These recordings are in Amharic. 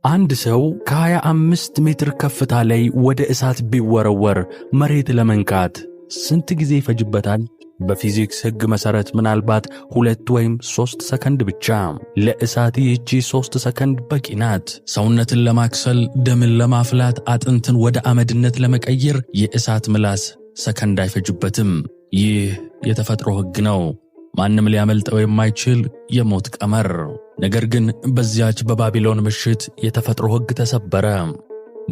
አንድ ሰው ከ25 ሜትር ከፍታ ላይ ወደ እሳት ቢወረወር መሬት ለመንካት ስንት ጊዜ ይፈጅበታል? በፊዚክስ ሕግ መሠረት ምናልባት 2 ወይም 3 ሰከንድ ብቻ። ለእሳት ይህቺ 3 ሰከንድ በቂ ናት። ሰውነትን ለማክሰል፣ ደምን ለማፍላት፣ አጥንትን ወደ አመድነት ለመቀየር የእሳት ምላስ ሰከንድ አይፈጅበትም። ይህ የተፈጥሮ ሕግ ነው። ማንም ሊያመልጠው የማይችል የሞት ቀመር። ነገር ግን በዚያች በባቢሎን ምሽት የተፈጥሮ ሕግ ተሰበረ።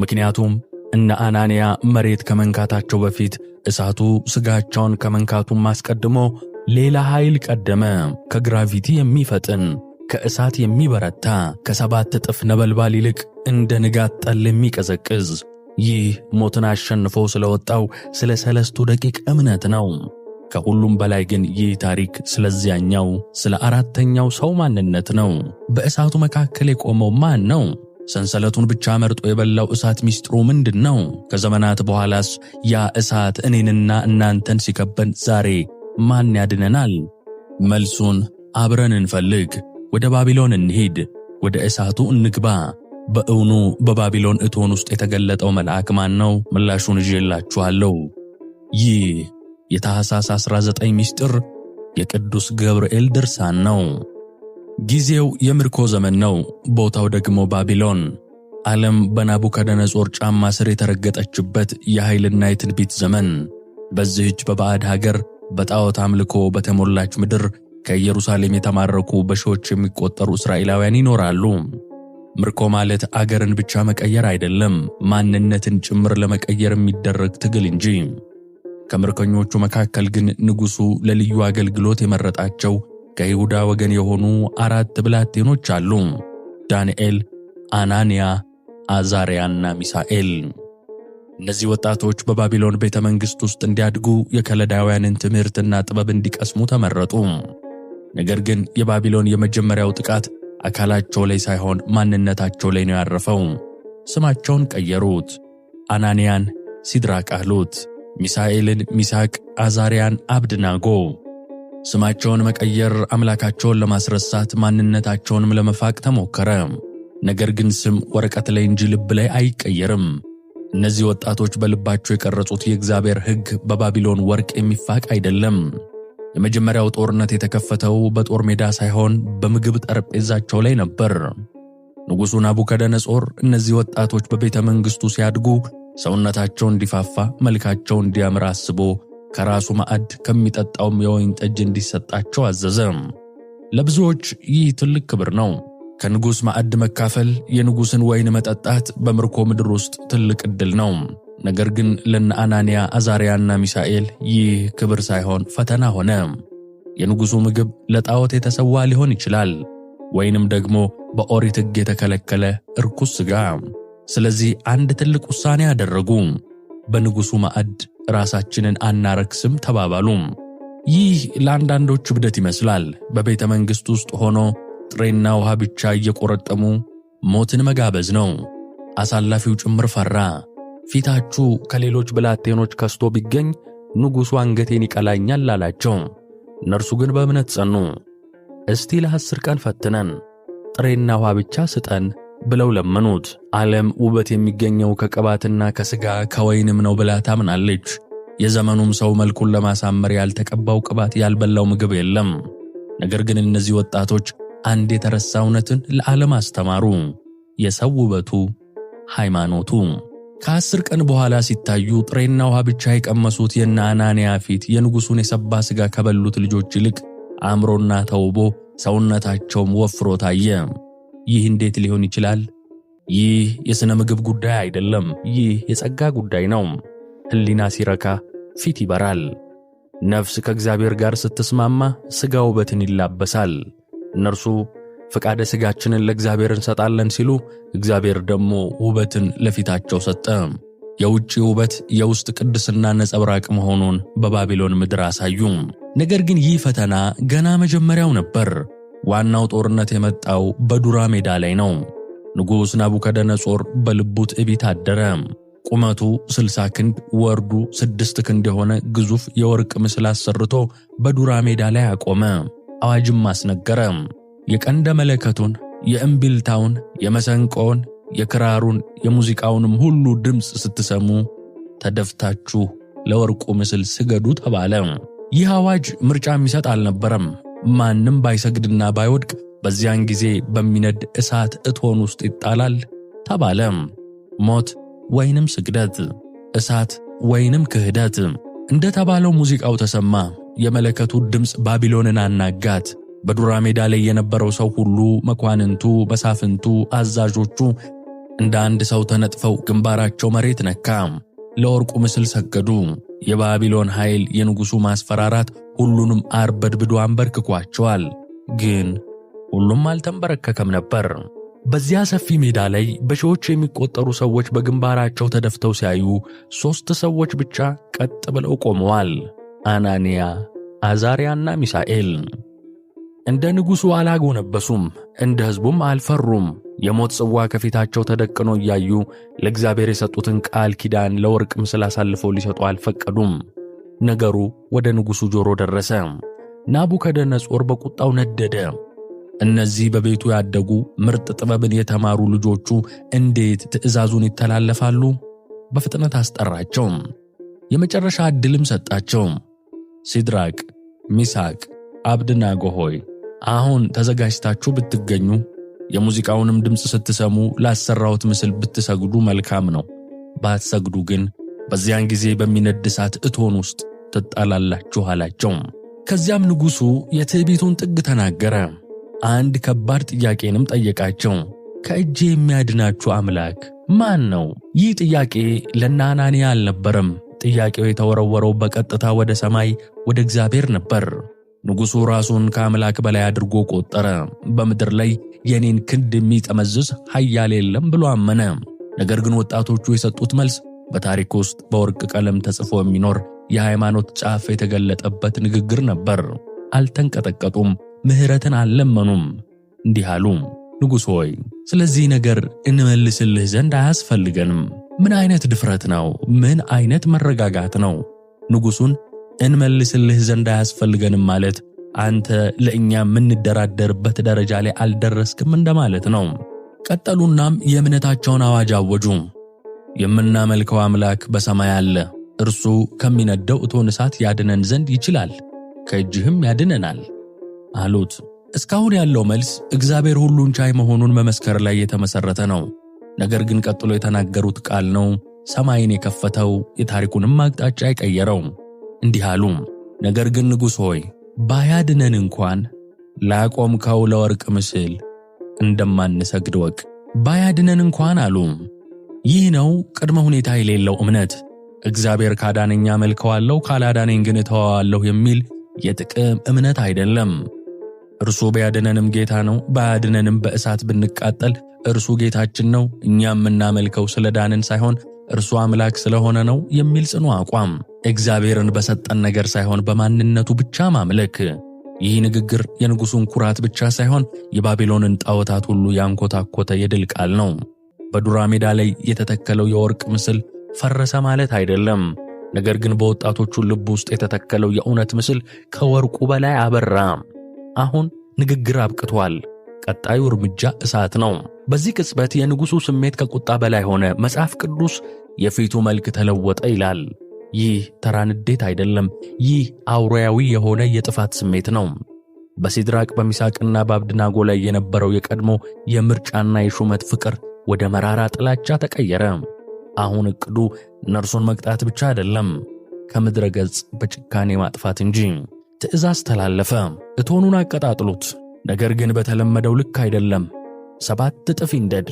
ምክንያቱም እነ አናንያ መሬት ከመንካታቸው በፊት እሳቱ ሥጋቸውን ከመንካቱም አስቀድሞ ሌላ ኃይል ቀደመ። ከግራቪቲ የሚፈጥን፣ ከእሳት የሚበረታ፣ ከ7 እጥፍ ነበልባል ይልቅ እንደ ንጋት ጠል የሚቀዘቅዝ። ይህ ሞትን አሸንፎ ስለወጣው ስለ 3 ደቂቅ እምነት ነው። ከሁሉም በላይ ግን ይህ ታሪክ ስለዚያኛው ስለ 4ተኛው ሰው ማንነት ነው። በእሳቱ መካከል የቆመው ማን ነው? ሰንሰለቱን ብቻ መርጦ የበላው እሳት ሚስጥሩ ምንድን ነው? ከዘመናት በኋላስ ያ እሳት እኔንና እናንተን ሲከበን ዛሬ ማን ያድነናል? መልሱን አብረን እንፈልግ። ወደ ባቢሎን እንሂድ፣ ወደ እሳቱ እንግባ። በእውኑ በባቢሎን እቶን ውስጥ የተገለጠው መልአክ ማን ነው? ምላሹን ይዤላችኋለሁ። ይህ የታኅሳስ 19 ምስጢር የቅዱስ ገብርኤል ድርሳን ነው። ጊዜው የምርኮ ዘመን ነው። ቦታው ደግሞ ባቢሎን። ዓለም በናቡከደነጾር ጫማ ስር የተረገጠችበት የኃይልና የትንቢት ዘመን። በዚህች በባዕድ ሀገር በጣዖት አምልኮ በተሞላች ምድር ከኢየሩሳሌም የተማረኩ በሺዎች የሚቆጠሩ እስራኤላውያን ይኖራሉ። ምርኮ ማለት አገርን ብቻ መቀየር አይደለም፣ ማንነትን ጭምር ለመቀየር የሚደረግ ትግል እንጂ። ከምርኮኞቹ መካከል ግን ንጉሡ ለልዩ አገልግሎት የመረጣቸው ከይሁዳ ወገን የሆኑ 4 ብላቴኖች አሉ። ዳንኤል፣ አናንያ፣ አዛርያና ሚሳኤል። እነዚህ ወጣቶች በባቢሎን ቤተ መንግሥት ውስጥ እንዲያድጉ የከለዳውያንን ትምህርትና ጥበብ እንዲቀስሙ ተመረጡ። ነገር ግን የባቢሎን የመጀመሪያው ጥቃት አካላቸው ላይ ሳይሆን ማንነታቸው ላይ ነው ያረፈው። ስማቸውን ቀየሩት። አናንያን ሲድራቅ አሉት፣ ሚሳኤልን ሚሳቅ፣ አዛርያን አብድናጎ። ስማቸውን መቀየር አምላካቸውን ለማስረሳት ማንነታቸውንም ለመፋቅ ተሞከረ። ነገር ግን ስም ወረቀት ላይ እንጂ ልብ ላይ አይቀየርም። እነዚህ ወጣቶች በልባቸው የቀረጹት የእግዚአብሔር ሕግ በባቢሎን ወርቅ የሚፋቅ አይደለም። የመጀመሪያው ጦርነት የተከፈተው በጦር ሜዳ ሳይሆን በምግብ ጠረጴዛቸው ላይ ነበር። ንጉሡ ናቡከደነጾር እነዚህ ወጣቶች በቤተ መንግሥቱ ሲያድጉ ሰውነታቸው እንዲፋፋ፣ መልካቸው እንዲያምር አስቦ ከራሱ ማዕድ ከሚጠጣውም የወይን ጠጅ እንዲሰጣቸው አዘዘ። ለብዙዎች ይህ ትልቅ ክብር ነው። ከንጉሥ ማዕድ መካፈል፣ የንጉሥን ወይን መጠጣት በምርኮ ምድር ውስጥ ትልቅ ዕድል ነው። ነገር ግን ለነ አናንያ፣ አዛርያና ሚሳኤል ይህ ክብር ሳይሆን ፈተና ሆነ። የንጉሡ ምግብ ለጣዖት የተሰዋ ሊሆን ይችላል፣ ወይንም ደግሞ በኦሪት ሕግ የተከለከለ እርኩስ ሥጋ። ስለዚህ አንድ ትልቅ ውሳኔ አደረጉ። በንጉሡ ማዕድ ራሳችንን አናረክስም ተባባሉ። ይህ ለአንዳንዶች እብደት ይመስላል። በቤተ መንግሥት ውስጥ ሆኖ ጥሬና ውሃ ብቻ እየቆረጠሙ ሞትን መጋበዝ ነው። አሳላፊው ጭምር ፈራ። ፊታችሁ ከሌሎች ብላቴኖች ከስቶ ቢገኝ ንጉሡ አንገቴን ይቀላኛል አላቸው። እነርሱ ግን በእምነት ጸኑ። እስቲ ለ10 ቀን ፈትነን ጥሬና ውሃ ብቻ ስጠን ብለው ለመኑት። ዓለም ውበት የሚገኘው ከቅባትና ከሥጋ ከወይንም ነው ብላ ታምናለች። የዘመኑም ሰው መልኩን ለማሳመር ያልተቀባው ቅባት፣ ያልበላው ምግብ የለም። ነገር ግን እነዚህ ወጣቶች አንድ የተረሳ እውነትን ለዓለም አስተማሩ። የሰው ውበቱ ሃይማኖቱ። ከ10 ቀን በኋላ ሲታዩ ጥሬና ውሃ ብቻ የቀመሱት የነ አናንያ ፊት የንጉሡን የሰባ ሥጋ ከበሉት ልጆች ይልቅ አምሮና ተውቦ ሰውነታቸውም ወፍሮ ታየ። ይህ እንዴት ሊሆን ይችላል? ይህ የሥነ ምግብ ጉዳይ አይደለም። ይህ የጸጋ ጉዳይ ነው። ሕሊና ሲረካ ፊት ይበራል። ነፍስ ከእግዚአብሔር ጋር ስትስማማ ሥጋ ውበትን ይላበሳል። እነርሱ ፈቃደ ሥጋችንን ለእግዚአብሔር እንሰጣለን ሲሉ፣ እግዚአብሔር ደግሞ ውበትን ለፊታቸው ሰጠ። የውጭ ውበት የውስጥ ቅድስና ነጸብራቅ መሆኑን በባቢሎን ምድር አሳዩ። ነገር ግን ይህ ፈተና ገና መጀመሪያው ነበር። ዋናው ጦርነት የመጣው በዱራ ሜዳ ላይ ነው። ንጉሥ ናቡከደነጾር በልቡ ትዕቢት አደረ። ቁመቱ 60 ክንድ ወርዱ 6 ክንድ የሆነ ግዙፍ የወርቅ ምስል አሰርቶ በዱራ ሜዳ ላይ አቆመ። አዋጅም አስነገረ። የቀንደ መለከቱን፣ የእምቢልታውን፣ የመሰንቆውን፣ የክራሩን የሙዚቃውንም ሁሉ ድምፅ ስትሰሙ ተደፍታችሁ ለወርቁ ምስል ስገዱ ተባለ። ይህ አዋጅ ምርጫ የሚሰጥ አልነበረም። ማንም ባይሰግድና ባይወድቅ በዚያን ጊዜ በሚነድ እሳት እቶን ውስጥ ይጣላል ተባለ። ሞት ወይንም ስግደት፣ እሳት ወይንም ክህደት። እንደተባለው ሙዚቃው ተሰማ። የመለከቱ ድምፅ ባቢሎንን አናጋት። በዱራ ሜዳ ላይ የነበረው ሰው ሁሉ፣ መኳንንቱ፣ መሳፍንቱ፣ አዛዦቹ እንደ አንድ ሰው ተነጥፈው ግንባራቸው መሬት ነካ። ለወርቁ ምስል ሰገዱ። የባቢሎን ኃይል፣ የንጉሡ ማስፈራራት ሁሉንም አርበድብዶ አንበርክኳቸዋል። ግን ሁሉም አልተንበረከከም ነበር። በዚያ ሰፊ ሜዳ ላይ በሺዎች የሚቆጠሩ ሰዎች በግንባራቸው ተደፍተው ሲያዩ 3 ሰዎች ብቻ ቀጥ ብለው ቆመዋል። አናንያ፣ አዛርያና ሚሳኤል። እንደ ንጉሡ አላጎነበሱም፣ እንደ ሕዝቡም አልፈሩም። የሞት ጽዋ ከፊታቸው ተደቅኖ እያዩ ለእግዚአብሔር የሰጡትን ቃል ኪዳን ለወርቅ ምስል አሳልፈው ሊሰጡ አልፈቀዱም። ነገሩ ወደ ንጉሡ ጆሮ ደረሰ። ናቡከደነፆር በቁጣው ነደደ። እነዚህ በቤቱ ያደጉ ምርጥ ጥበብን የተማሩ ልጆቹ እንዴት ትእዛዙን ይተላለፋሉ? በፍጥነት አስጠራቸው። የመጨረሻ ዕድልም ሰጣቸው። ሲድራቅ፣ ሚሳቅ፣ አብድናጎ ሆይ አሁን ተዘጋጅታችሁ ብትገኙ፣ የሙዚቃውንም ድምፅ ስትሰሙ ላሰራሁት ምስል ብትሰግዱ መልካም ነው። ባትሰግዱ ግን በዚያን ጊዜ በሚነድ እሳት እቶን ውስጥ ትጣላላችሁ አላቸው። ከዚያም ንጉሡ የትዕቢቱን ጥግ ተናገረ። አንድ ከባድ ጥያቄንም ጠየቃቸው። ከእጄ የሚያድናችሁ አምላክ ማን ነው? ይህ ጥያቄ ለአናንያ አልነበረም። ጥያቄው የተወረወረው በቀጥታ ወደ ሰማይ ወደ እግዚአብሔር ነበር። ንጉሡ ራሱን ከአምላክ በላይ አድርጎ ቆጠረ። በምድር ላይ የኔን ክንድ የሚጠመዝዝ ኃያል የለም ብሎ አመነ። ነገር ግን ወጣቶቹ የሰጡት መልስ በታሪክ ውስጥ በወርቅ ቀለም ተጽፎ የሚኖር የሃይማኖት ጫፍ የተገለጠበት ንግግር ነበር። አልተንቀጠቀጡም፣ ምሕረትን አልለመኑም። እንዲህ አሉ፣ ንጉሥ ሆይ ስለዚህ ነገር እንመልስልህ ዘንድ አያስፈልገንም። ምን አይነት ድፍረት ነው? ምን አይነት መረጋጋት ነው? ንጉሡን እንመልስልህ ዘንድ አያስፈልገንም ማለት አንተ ለእኛ የምንደራደርበት ደረጃ ላይ አልደረስክም እንደማለት ነው። ቀጠሉናም የእምነታቸውን አዋጅ አወጁ። የምናመልከው አምላክ በሰማይ አለ። እርሱ ከሚነደው እቶን እሳት ያድነን ዘንድ ይችላል፣ ከእጅህም ያድነናል አሉት። እስካሁን ያለው መልስ እግዚአብሔር ሁሉን ቻይ መሆኑን መመስከር ላይ የተመሰረተ ነው። ነገር ግን ቀጥሎ የተናገሩት ቃል ነው ሰማይን የከፈተው፣ የታሪኩንም አቅጣጫ የቀየረው። እንዲህ አሉ፣ ነገር ግን ንጉሥ ሆይ ባያድነን እንኳን ላቆምከው ለወርቅ ምስል እንደማንሰግድ ወቅ። ባያድነን እንኳን አሉ። ይህ ነው ቅድመ ሁኔታ የሌለው እምነት። እግዚአብሔር ካዳነኝ አመልከዋለሁ፣ ካላዳነኝ ግን እተወዋለሁ የሚል የጥቅም እምነት አይደለም። እርሱ ቢያድነንም ጌታ ነው፣ ባያድነንም በእሳት ብንቃጠል እርሱ ጌታችን ነው። እኛ የምናመልከው ስለ ዳንን ሳይሆን እርሱ አምላክ ስለሆነ ነው የሚል ጽኑ አቋም። እግዚአብሔርን በሰጠን ነገር ሳይሆን በማንነቱ ብቻ ማምለክ። ይህ ንግግር የንጉሡን ኩራት ብቻ ሳይሆን የባቢሎንን ጣዖታት ሁሉ ያንኮታኮተ የድል ቃል ነው። በዱራ ሜዳ ላይ የተተከለው የወርቅ ምስል ፈረሰ ማለት አይደለም። ነገር ግን በወጣቶቹ ልብ ውስጥ የተተከለው የእውነት ምስል ከወርቁ በላይ አበራ። አሁን ንግግር አብቅቷል። ቀጣዩ እርምጃ እሳት ነው። በዚህ ቅጽበት የንጉሡ ስሜት ከቁጣ በላይ ሆነ። መጽሐፍ ቅዱስ የፊቱ መልክ ተለወጠ ይላል። ይህ ተራ ንዴት አይደለም። ይህ አውሬያዊ የሆነ የጥፋት ስሜት ነው። በሲድራቅ በሚሳቅና በአብድናጎ ላይ የነበረው የቀድሞ የምርጫና የሹመት ፍቅር ወደ መራራ ጥላቻ ተቀየረ። አሁን ዕቅዱ እነርሱን መቅጣት ብቻ አይደለም፣ ከምድረ ገጽ በጭካኔ ማጥፋት እንጂ። ትእዛዝ ተላለፈ፣ እቶኑን አቀጣጥሉት። ነገር ግን በተለመደው ልክ አይደለም፣ 7 እጥፍ ይንደድ።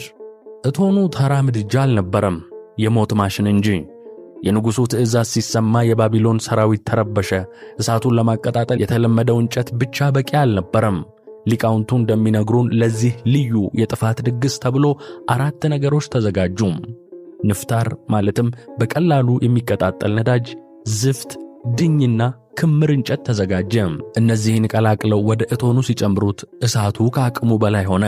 እቶኑ ተራ ምድጃ አልነበረም፣ የሞት ማሽን እንጂ። የንጉሡ ትእዛዝ ሲሰማ የባቢሎን ሰራዊት ተረበሸ። እሳቱን ለማቀጣጠል የተለመደው እንጨት ብቻ በቂ አልነበረም። ሊቃውንቱ እንደሚነግሩን ለዚህ ልዩ የጥፋት ድግስ ተብሎ 4 ነገሮች ተዘጋጁ። ንፍታር ማለትም በቀላሉ የሚቀጣጠል ነዳጅ፣ ዝፍት፣ ድኝና ክምር እንጨት ተዘጋጀ። እነዚህን ቀላቅለው ወደ እቶኑ ሲጨምሩት እሳቱ ከአቅሙ በላይ ሆነ።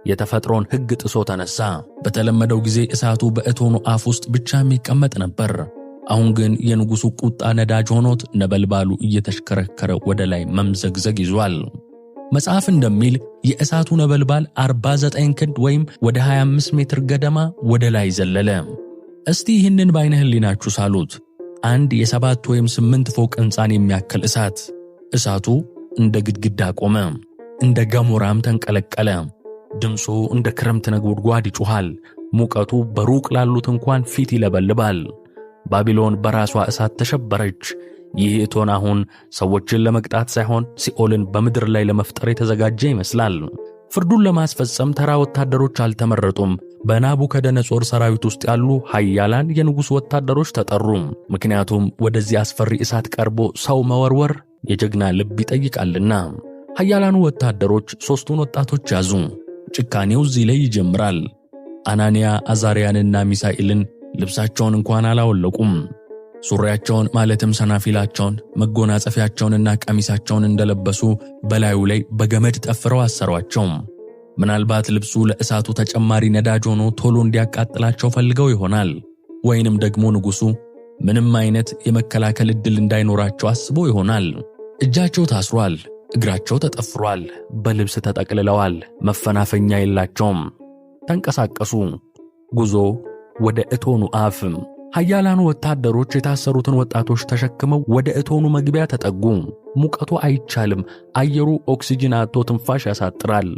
የተፈጥሮን ሕግ ጥሶ ተነሳ። በተለመደው ጊዜ እሳቱ በእቶኑ አፍ ውስጥ ብቻ የሚቀመጥ ነበር። አሁን ግን የንጉሡ ቁጣ ነዳጅ ሆኖት ነበልባሉ እየተሽከረከረ ወደ ላይ መምዘግዘግ ይዟል። መጽሐፍ እንደሚል የእሳቱ ነበልባል 49 ክንድ ወይም ወደ 25 ሜትር ገደማ ወደ ላይ ዘለለ። እስቲ ይህንን በዓይነ ሕሊናችሁ ሳሉት። አንድ የ7 ወይም 8 ፎቅ ሕንፃን የሚያክል እሳት። እሳቱ እንደ ግድግዳ ቆመ፣ እንደ ገሞራም ተንቀለቀለ። ድምፁ እንደ ክረምት ነጎድጓድ ይጮኻል። ሙቀቱ በሩቅ ላሉት እንኳን ፊት ይለበልባል። ባቢሎን በራሷ እሳት ተሸበረች። ይህ እቶን አሁን ሰዎችን ለመቅጣት ሳይሆን ሲኦልን በምድር ላይ ለመፍጠር የተዘጋጀ ይመስላል። ፍርዱን ለማስፈጸም ተራ ወታደሮች አልተመረጡም። በናቡከደነጾር ሰራዊት ውስጥ ያሉ ኃያላን የንጉሥ ወታደሮች ተጠሩ። ምክንያቱም ወደዚህ አስፈሪ እሳት ቀርቦ ሰው መወርወር የጀግና ልብ ይጠይቃልና። ኃያላኑ ወታደሮች 3ቱን ወጣቶች ያዙ። ጭካኔው እዚህ ላይ ይጀምራል። አናንያ፣ አዛርያንና ሚሳኤልን ልብሳቸውን እንኳን አላወለቁም። ሱሪያቸውን ማለትም ሰናፊላቸውን፣ መጎናጸፊያቸውንና ቀሚሳቸውን እንደለበሱ በላዩ ላይ በገመድ ጠፍረው አሰሯቸው። ምናልባት ልብሱ ለእሳቱ ተጨማሪ ነዳጅ ሆኖ ቶሎ እንዲያቃጥላቸው ፈልገው ይሆናል። ወይንም ደግሞ ንጉሡ ምንም አይነት የመከላከል ዕድል እንዳይኖራቸው አስቦ ይሆናል። እጃቸው ታስሯል፣ እግራቸው ተጠፍሯል፣ በልብስ ተጠቅልለዋል፣ መፈናፈኛ የላቸውም። ተንቀሳቀሱ። ጉዞ ወደ እቶኑ አፍ። ኃያላኑ ወታደሮች የታሰሩትን ወጣቶች ተሸክመው ወደ እቶኑ መግቢያ ተጠጉ። ሙቀቱ አይቻልም። አየሩ ኦክሲጅን አጥቶ ትንፋሽ ያሳጥራል።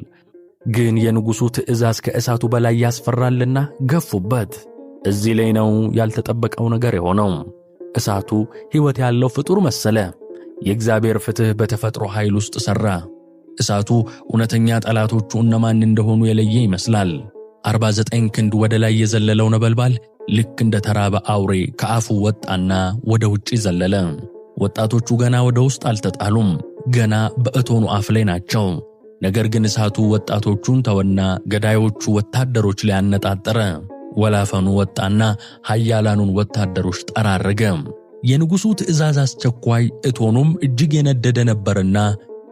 ግን የንጉሡ ትእዛዝ ከእሳቱ በላይ ያስፈራልና ገፉበት። እዚህ ላይ ነው ያልተጠበቀው ነገር የሆነው። እሳቱ ሕይወት ያለው ፍጡር መሰለ። የእግዚአብሔር ፍትሕ በተፈጥሮ ኃይል ውስጥ ሠራ። እሳቱ እውነተኛ ጠላቶቹ እነማን እንደሆኑ የለየ ይመስላል። 49 ክንድ ወደ ላይ የዘለለው ነበልባል ልክ እንደ ተራበ አውሬ ከአፉ ወጣና ወደ ውጪ ዘለለ። ወጣቶቹ ገና ወደ ውስጥ አልተጣሉም፣ ገና በእቶኑ አፍ ላይ ናቸው። ነገር ግን እሳቱ ወጣቶቹን ተወና ገዳዮቹ ወታደሮች ላይ አነጣጠረ። ወላፈኑ ወጣና ኃያላኑን ወታደሮች ጠራረገ። የንጉሡ ትእዛዝ አስቸኳይ፣ እቶኑም እጅግ የነደደ ነበርና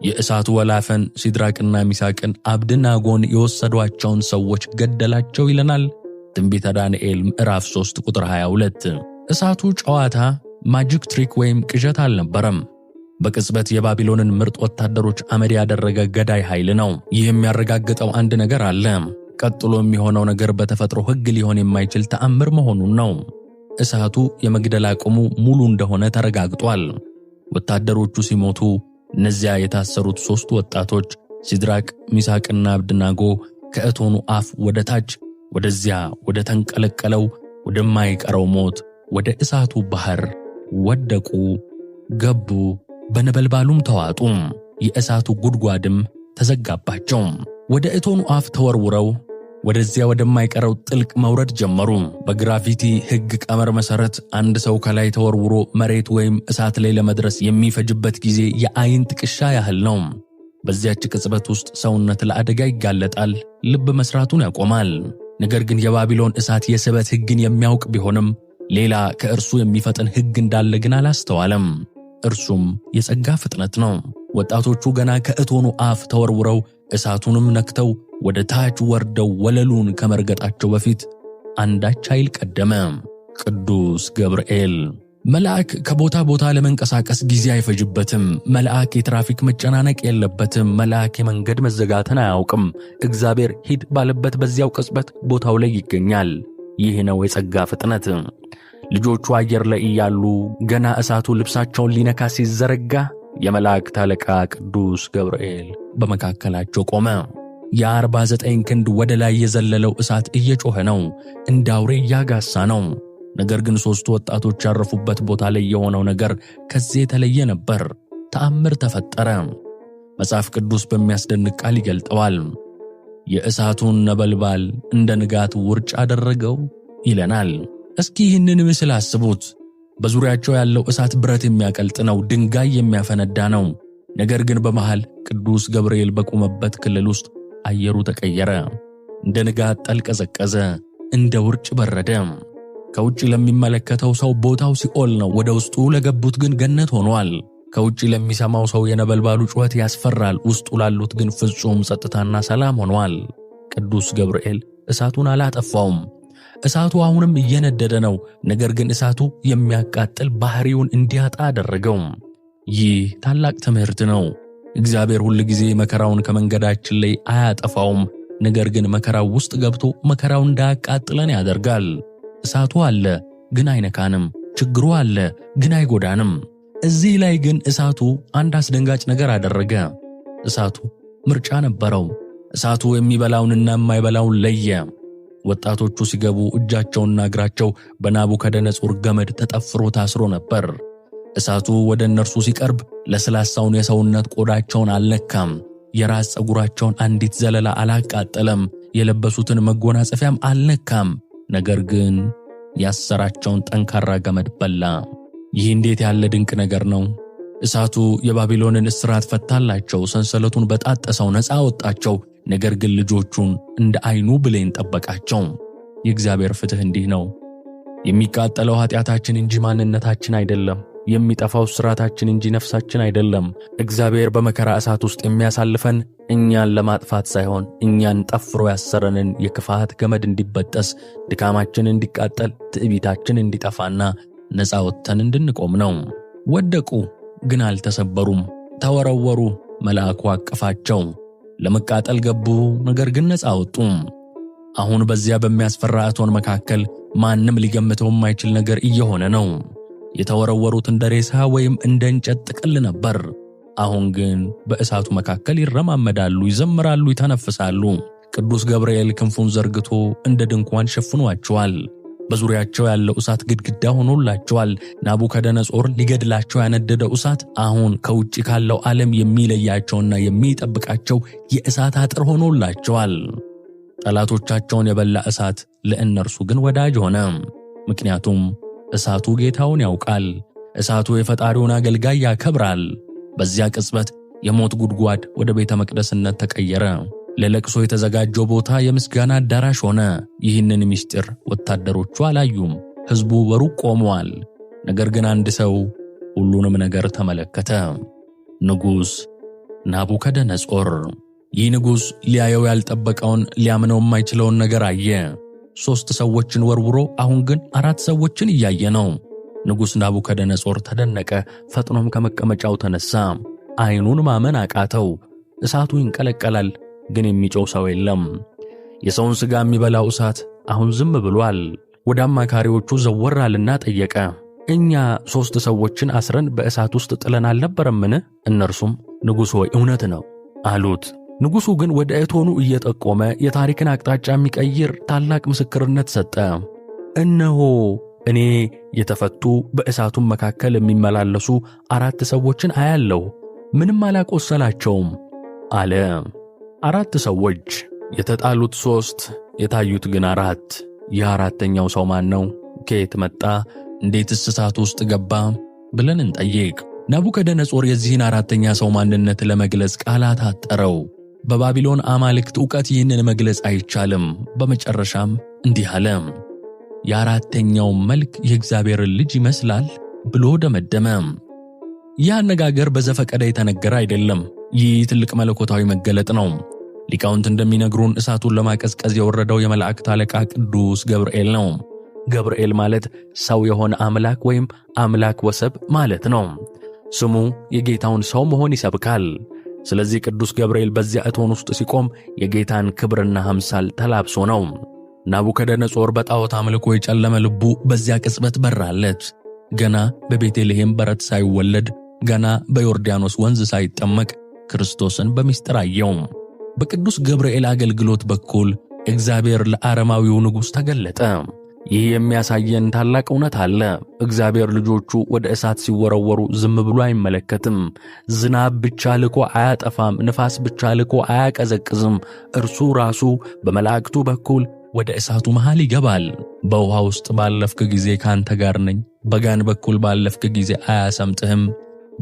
የእሳቱ ወላፈን ሲድራቅና ሚሳቅን አብድናጎን የወሰዷቸውን ሰዎች ገደላቸው ይለናል ትንቢተ ዳንኤል ምዕራፍ 3 ቁጥር 22። እሳቱ ጨዋታ፣ ማጂክ ትሪክ ወይም ቅዠት አልነበረም። በቅጽበት የባቢሎንን ምርጥ ወታደሮች አመድ ያደረገ ገዳይ ኃይል ነው። ይህ የሚያረጋግጠው አንድ ነገር አለ። ቀጥሎ የሚሆነው ነገር በተፈጥሮ ሕግ ሊሆን የማይችል ተአምር መሆኑን ነው። እሳቱ የመግደል አቅሙ ሙሉ እንደሆነ ተረጋግጧል። ወታደሮቹ ሲሞቱ እነዚያ የታሰሩት 3 ወጣቶች ሲድራቅ፣ ሚሳቅና አብድናጎ ከእቶኑ አፍ ወደ ታች ወደዚያ ወደ ተንቀለቀለው ወደማይቀረው ሞት ወደ እሳቱ ባህር ወደቁ፣ ገቡ፣ በነበልባሉም ተዋጡ። የእሳቱ ጉድጓድም ተዘጋባቸው። ወደ እቶኑ አፍ ተወርውረው ወደዚያ ወደማይቀረው ጥልቅ መውረድ ጀመሩ። በግራቪቲ ሕግ ቀመር መሠረት አንድ ሰው ከላይ ተወርውሮ መሬት ወይም እሳት ላይ ለመድረስ የሚፈጅበት ጊዜ የአይን ጥቅሻ ያህል ነው። በዚያች ቅጽበት ውስጥ ሰውነት ለአደጋ ይጋለጣል፣ ልብ መስራቱን ያቆማል። ነገር ግን የባቢሎን እሳት የስበት ሕግን የሚያውቅ ቢሆንም ሌላ ከእርሱ የሚፈጥን ሕግ እንዳለ ግን አላስተዋለም። እርሱም የጸጋ ፍጥነት ነው። ወጣቶቹ ገና ከእቶኑ አፍ ተወርውረው እሳቱንም ነክተው ወደ ታች ወርደው ወለሉን ከመርገጣቸው በፊት አንዳች ኃይል ቀደመ። ቅዱስ ገብርኤል። መልአክ ከቦታ ቦታ ለመንቀሳቀስ ጊዜ አይፈጅበትም። መልአክ የትራፊክ መጨናነቅ የለበትም። መልአክ የመንገድ መዘጋትን አያውቅም። እግዚአብሔር ሂድ ባለበት በዚያው ቅጽበት ቦታው ላይ ይገኛል። ይህ ነው የጸጋ ፍጥነት። ልጆቹ አየር ላይ እያሉ ገና እሳቱ ልብሳቸውን ሊነካ ሲዘረጋ የመላእክት አለቃ ቅዱስ ገብርኤል በመካከላቸው ቆመ። የ49 ክንድ ወደ ላይ የዘለለው እሳት እየጮኸ ነው፣ እንደ አውሬ እያጋሳ ነው። ነገር ግን 3 ወጣቶች ያረፉበት ቦታ ላይ የሆነው ነገር ከዚህ የተለየ ነበር። ተአምር ተፈጠረ። መጽሐፍ ቅዱስ በሚያስደንቅ ቃል ይገልጠዋል። የእሳቱን ነበልባል እንደ ንጋት ውርጭ አደረገው ይለናል። እስኪ ይህንን ምስል አስቡት። በዙሪያቸው ያለው እሳት ብረት የሚያቀልጥ ነው፣ ድንጋይ የሚያፈነዳ ነው። ነገር ግን በመሃል ቅዱስ ገብርኤል በቆመበት ክልል ውስጥ አየሩ ተቀየረ። እንደ ንጋት ጠል ቀዘቀዘ፣ እንደ ውርጭ በረደ። ከውጭ ለሚመለከተው ሰው ቦታው ሲኦል ነው፣ ወደ ውስጡ ለገቡት ግን ገነት ሆኗል። ከውጭ ለሚሰማው ሰው የነበልባሉ ጩኸት ያስፈራል፣ ውስጡ ላሉት ግን ፍጹም ጸጥታና ሰላም ሆኗል። ቅዱስ ገብርኤል እሳቱን አላጠፋውም። እሳቱ አሁንም እየነደደ ነው። ነገር ግን እሳቱ የሚያቃጥል ባህሪውን እንዲያጣ አደረገው። ይህ ታላቅ ትምህርት ነው። እግዚአብሔር ሁል ጊዜ መከራውን ከመንገዳችን ላይ አያጠፋውም። ነገር ግን መከራው ውስጥ ገብቶ መከራው እንዳያቃጥለን ያደርጋል። እሳቱ አለ ግን አይነካንም። ችግሩ አለ ግን አይጎዳንም። እዚህ ላይ ግን እሳቱ አንድ አስደንጋጭ ነገር አደረገ። እሳቱ ምርጫ ነበረው። እሳቱ የሚበላውንና የማይበላውን ለየ። ወጣቶቹ ሲገቡ እጃቸውና እግራቸው በናቡከደነጾር ገመድ ተጠፍሮ ታስሮ ነበር። እሳቱ ወደ እነርሱ ሲቀርብ ለስላሳውን የሰውነት ቆዳቸውን አልነካም። የራስ ፀጉራቸውን አንዲት ዘለላ አላቃጠለም። የለበሱትን መጎናጸፊያም አልነካም። ነገር ግን ያሰራቸውን ጠንካራ ገመድ በላ። ይህ እንዴት ያለ ድንቅ ነገር ነው! እሳቱ የባቢሎንን እስራት ፈታላቸው። ሰንሰለቱን በጣጠሰው ነፃ አወጣቸው። ነገር ግን ልጆቹን እንደ ዓይኑ ብሌን ጠበቃቸው። የእግዚአብሔር ፍትሕ እንዲህ ነው። የሚቃጠለው ኃጢአታችን እንጂ ማንነታችን አይደለም። የሚጠፋው እስራታችን እንጂ ነፍሳችን አይደለም። እግዚአብሔር በመከራ እሳት ውስጥ የሚያሳልፈን እኛን ለማጥፋት ሳይሆን እኛን ጠፍሮ ያሰረንን የክፋት ገመድ እንዲበጠስ፣ ድካማችን እንዲቃጠል፣ ትዕቢታችን እንዲጠፋና ነፃ ወጥተን እንድንቆም ነው። ወደቁ ግን አልተሰበሩም። ተወረወሩ፣ መልአኩ አቀፋቸው። ለመቃጠል ገቡ፣ ነገር ግን ነፃ ወጡ። አሁን በዚያ በሚያስፈራ እቶን መካከል ማንም ሊገምተው የማይችል ነገር እየሆነ ነው። የተወረወሩት እንደ ሬሳ ወይም እንደ እንጨት ጥቅል ነበር። አሁን ግን በእሳቱ መካከል ይረማመዳሉ፣ ይዘምራሉ፣ ይተነፍሳሉ። ቅዱስ ገብርኤል ክንፉን ዘርግቶ እንደ ድንኳን ሸፍኗቸዋል። በዙሪያቸው ያለው እሳት ግድግዳ ሆኖላቸዋል። ናቡከደነጾር ሊገድላቸው ያነደደው እሳት አሁን ከውጭ ካለው ዓለም የሚለያቸውና የሚጠብቃቸው የእሳት አጥር ሆኖላቸዋል። ጠላቶቻቸውን የበላ እሳት ለእነርሱ ግን ወዳጅ ሆነ። ምክንያቱም እሳቱ ጌታውን ያውቃል። እሳቱ የፈጣሪውን አገልጋይ ያከብራል። በዚያ ቅጽበት የሞት ጉድጓድ ወደ ቤተ መቅደስነት ተቀየረ። ለለቅሶ የተዘጋጀው ቦታ የምስጋና አዳራሽ ሆነ። ይህንን ምስጢር ወታደሮቹ አላዩም። ሕዝቡ በሩቅ ቆመዋል። ነገር ግን አንድ ሰው ሁሉንም ነገር ተመለከተ። ንጉሥ ናቡከደነጾር። ይህ ንጉሥ ሊያየው ያልጠበቀውን ሊያምነው የማይችለውን ነገር አየ። 3 ሰዎችን ወርውሮ አሁን ግን 4 ሰዎችን እያየ ነው። ንጉሥ ናቡከደነጾር ተደነቀ። ፈጥኖም ከመቀመጫው ተነሳ። ዓይኑን ማመን አቃተው። እሳቱ ይንቀለቀላል፣ ግን የሚጮው ሰው የለም። የሰውን ሥጋ የሚበላው እሳት አሁን ዝም ብሏል። ወደ አማካሪዎቹ ዘወር አለና ጠየቀ። እኛ 3 ሰዎችን አስረን በእሳት ውስጥ ጥለን አልነበረምን? እነርሱም ንጉሥ ሆይ እውነት ነው አሉት። ንጉሡ ግን ወደ እቶኑ እየጠቆመ የታሪክን አቅጣጫ የሚቀይር ታላቅ ምስክርነት ሰጠ። እነሆ እኔ የተፈቱ በእሳቱም መካከል የሚመላለሱ 4 ሰዎችን አያለሁ፣ ምንም አላቆሰላቸውም አለ። 4 ሰዎች፣ የተጣሉት 3፣ የታዩት ግን 4። ይህ 4ኛው ሰው ማን ነው? ከየት መጣ? እንዴትስ እሳት ውስጥ ገባ? ብለን እንጠይቅ። ናቡከደነጾር የዚህን 4ኛ ሰው ማንነት ለመግለጽ ቃላት አጠረው። በባቢሎን አማልክት ዕውቀት ይህንን መግለጽ አይቻልም። በመጨረሻም እንዲህ አለ። የ4ኛው መልክ የእግዚአብሔርን ልጅ ይመስላል ብሎ ደመደመ። ይህ አነጋገር በዘፈቀደ የተነገረ አይደለም። ይህ ትልቅ መለኮታዊ መገለጥ ነው። ሊቃውንት እንደሚነግሩን እሳቱን ለማቀዝቀዝ የወረደው የመላእክት አለቃ ቅዱስ ገብርኤል ነው። ገብርኤል ማለት ሰው የሆነ አምላክ ወይም አምላክ ወሰብ ማለት ነው። ስሙ የጌታውን ሰው መሆን ይሰብካል። ስለዚህ ቅዱስ ገብርኤል በዚያ እቶን ውስጥ ሲቆም የጌታን ክብርና አምሳል ተላብሶ ነው። ናቡከደነጾር በጣዖት አምልኮ የጨለመ ልቡ በዚያ ቅጽበት በራለት። ገና በቤተልሔም በረት ሳይወለድ፣ ገና በዮርዳኖስ ወንዝ ሳይጠመቅ ክርስቶስን በምስጢር አየው። በቅዱስ ገብርኤል አገልግሎት በኩል እግዚአብሔር ለአረማዊው ንጉሥ ተገለጠ። ይህ የሚያሳየን ታላቅ እውነት አለ። እግዚአብሔር ልጆቹ ወደ እሳት ሲወረወሩ ዝም ብሎ አይመለከትም። ዝናብ ብቻ ልኮ አያጠፋም። ንፋስ ብቻ ልኮ አያቀዘቅዝም። እርሱ ራሱ በመላእክቱ በኩል ወደ እሳቱ መሃል ይገባል። በውሃ ውስጥ ባለፍክ ጊዜ ካንተ ጋር ነኝ፣ በጋን በኩል ባለፍክ ጊዜ አያሰምጥህም፣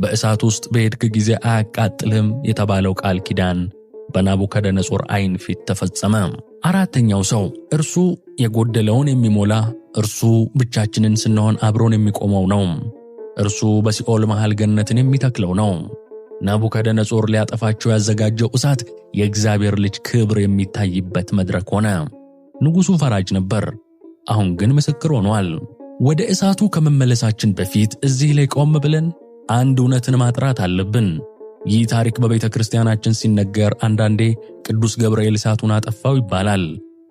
በእሳት ውስጥ በሄድክ ጊዜ አያቃጥልህም የተባለው ቃል ኪዳን በናቡከደነጾር ዓይን ፊት ተፈጸመ። 4ኛው ሰው እርሱ የጎደለውን የሚሞላ፣ እርሱ ብቻችንን ስንሆን አብሮን የሚቆመው ነው። እርሱ በሲኦል መሃል ገነትን የሚተክለው ነው። ናቡከደነጾር ሊያጠፋቸው ያዘጋጀው እሳት የእግዚአብሔር ልጅ ክብር የሚታይበት መድረክ ሆነ። ንጉሡ ፈራጅ ነበር፣ አሁን ግን ምስክር ሆኗል። ወደ እሳቱ ከመመለሳችን በፊት እዚህ ላይ ቆም ብለን አንድ እውነትን ማጥራት አለብን። ይህ ታሪክ በቤተ ክርስቲያናችን ሲነገር አንዳንዴ ቅዱስ ገብርኤል እሳቱን አጠፋው ይባላል።